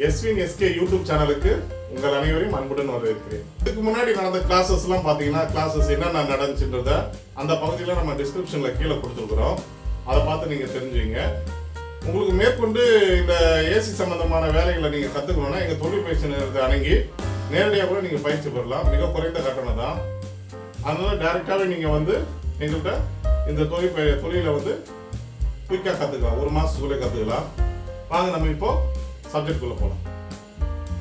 எஸ்வின் SK YouTube சேனலுக்கு உங்கள் அனைவரையும் அன்புடன் வரவேற்கிறேன். இதுக்கு முன்னாடி நடந்த கிளாஸஸ்லாம் பார்த்தீங்கன்னா கிளாஸஸ் என்னென்ன நடந்துச்சுன்றத அந்த பகுதியில் நம்ம டிஸ்கிரிப்ஷனில் கீழே கொடுத்துருக்குறோம். அதை பார்த்து நீங்கள் தெரிஞ்சுங்க. உங்களுக்கு மேற்கொண்டு இந்த ஏசி சம்பந்தமான வேலைகளை நீங்கள் கற்றுக்கணுன்னா எங்கள் தொழிற்பயிற்சி நிலையத்தை அணுகி நேரடியாக கூட நீங்கள் பயிற்சி பெறலாம். மிக குறைந்த கட்டணம் தான். அதனால் டைரெக்டாகவே நீங்கள் வந்து எங்கள்கிட்ட இந்த தொழிலை வந்து குயிக்காக கற்றுக்கலாம். ஒரு மாதத்துக்குள்ளே கற்றுக்கலாம். வாங்க நம்ம இப்போது சப்ஜெக்டுக்குள்ளே போகலாம்.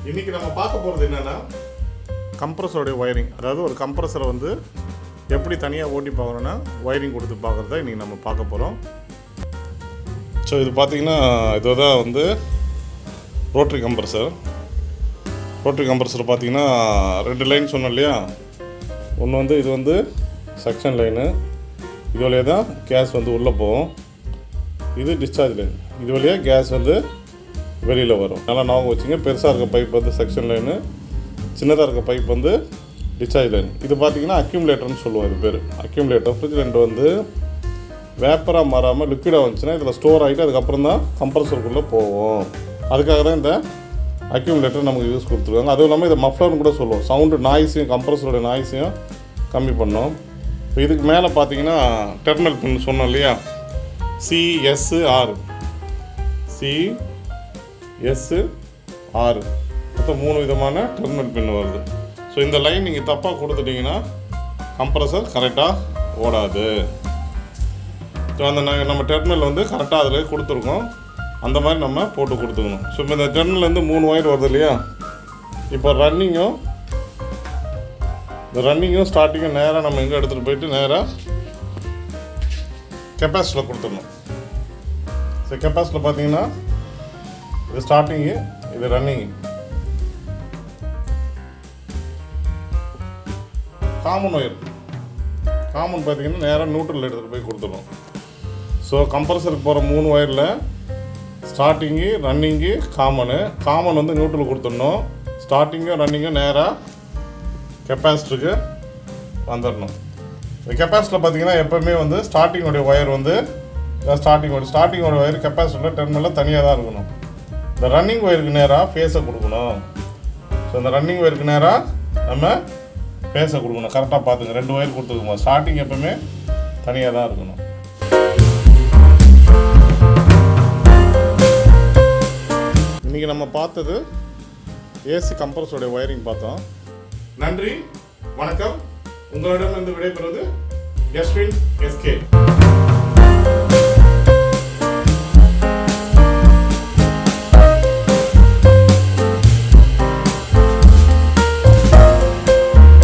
இன்றைக்கி நம்ம பார்க்க போகிறது என்னென்னா கம்ப்ரஸரோடைய ஒயரிங். அதாவது ஒரு கம்ப்ரஸரை வந்து எப்படி தனியாக ஓட்டி பார்க்கணுன்னா ஒயரிங் கொடுத்து பார்க்குறத இன்றைக்கி நம்ம பார்க்க போகிறோம். ஸோ இது பார்த்திங்கன்னா இதோ தான் வந்து ரோட்ரி கம்ப்ரஸர். ரோட்ரி கம்ப்ரஸர் பார்த்திங்கன்னா 2 லைன் சொன்னோம் இல்லையா. ஒன்று வந்து இது வந்து செக்ஷன் லைனு, இது வழியாக தான் கேஸ் வந்து உள்ளே போகும். இது டிஸ்சார்ஜ் லைன், இது வழியாக கேஸ் வந்து வெளியில் வரும். நல்லா ஞாபகம் வச்சுங்க. பெருசாக இருக்க பைப் வந்து செக்ஷன் லைனு, சின்னதாக இருக்க பைப் வந்து டிஸ்சார்ஜ் லைன். இது பார்த்திங்கன்னா அக்யூமுலேட்டர்னு சொல்லுவோம். இது பேர் அக்யூமுலேட்டர். ஃப்ரிட்ஜ் வந்து வேப்பராக மாறாமல் லிக்விடாக வந்துச்சுன்னா இதில் ஸ்டோர் ஆகிட்டு அதுக்கப்புறம் தான் கம்ப்ரஸருக்குள்ளே போவோம். அதுக்காக தான் இந்த அக்யூமுலேட்டர் நமக்கு யூஸ் கொடுத்துருக்காங்க. அதுவும் இல்லாமல் இதை மஃப்ளர்னு கூட சொல்லுவோம். சவுண்டு நாய்ஸையும் கம்ப்ரஸரோட நாய்ஸையும் கம்மி பண்ணோம். இப்போ இதுக்கு மேலே பார்த்தீங்கன்னா டெர்மினல் பின் சொன்னோம் இல்லையா, CSR மொத்தம் 3 விதமான டெர்மினல் பின் வருது. ஸோ இந்த லைன் நீங்கள் தப்பாக கொடுத்துட்டிங்கன்னா கம்ப்ரஸர் கரெக்டாக ஓடாது. ஸோ அந்த நம்ம டெர்மினல் வந்து கரெக்டாக அதில் கொடுத்துருக்கோம். அந்த மாதிரி நம்ம போட்டு கொடுத்துக்கணும். ஸோ இப்போ இந்த டெர்மினல்லேருந்து 3 ஒயர் வருது இல்லையா. இப்போ ரன்னிங்கும் ஸ்டார்டிங்கும் நேராக நம்ம எங்கே எடுத்துகிட்டு போயிட்டு நேராக கெப்பாசிட்டியில் கொடுத்துடணும். ஸோ கெப்பாசிட்டியில் பார்த்தீங்கன்னா இது ஸ்டார்டிங்கு, இது ரன்னிங்கு. காமன் ஒயர் பார்த்தீங்கன்னா நேராக நியூட்ரல் எடுத்துகிட்டு போய் கொடுத்துடணும். ஸோ கம்ப்ரஸருக்கு போகிற 3 ஒயரில் ஸ்டார்டிங்கு, ரன்னிங்கு, காமன் வந்து நியூட்ரல் கொடுத்துடணும். ஸ்டார்டிங்கும் ரன்னிங்கும் நேராக கெப்பாசிட்டருக்கு வந்துடணும். இந்த கெப்பாசிட்டியில் பார்த்தீங்கன்னா எப்போவுமே வந்து ஸ்டார்டிங்கோடைய ஒயர் வந்து ஸ்டார்டிங்கோட ஒயர் கெப்பாசிட்டியில் டெர்மினலில் தனியாக தான் இருக்கணும். இந்த ரன்னிங் ஒயருக்கு நேராக ஃபேஸை கொடுக்கணும். ஸோ இந்த ரன்னிங் ஒயருக்கு நேராக நம்ம ஃபேஸை கொடுக்கணும். கரெக்டாக பார்த்துங்க. 2 ஒயர் கொடுத்துக்கும்போது ஸ்டார்டிங் எப்போவுமே தனியாக தான் இருக்கணும். இன்றைக்கி நம்ம பார்த்தது ஏசி கம்ப்ரஸரோடைய ஒயரிங் பார்த்தோம். நன்றி, வணக்கம். உங்களிடமிருந்து விடைபெறுவது எஸ்வின் எஸ்கே.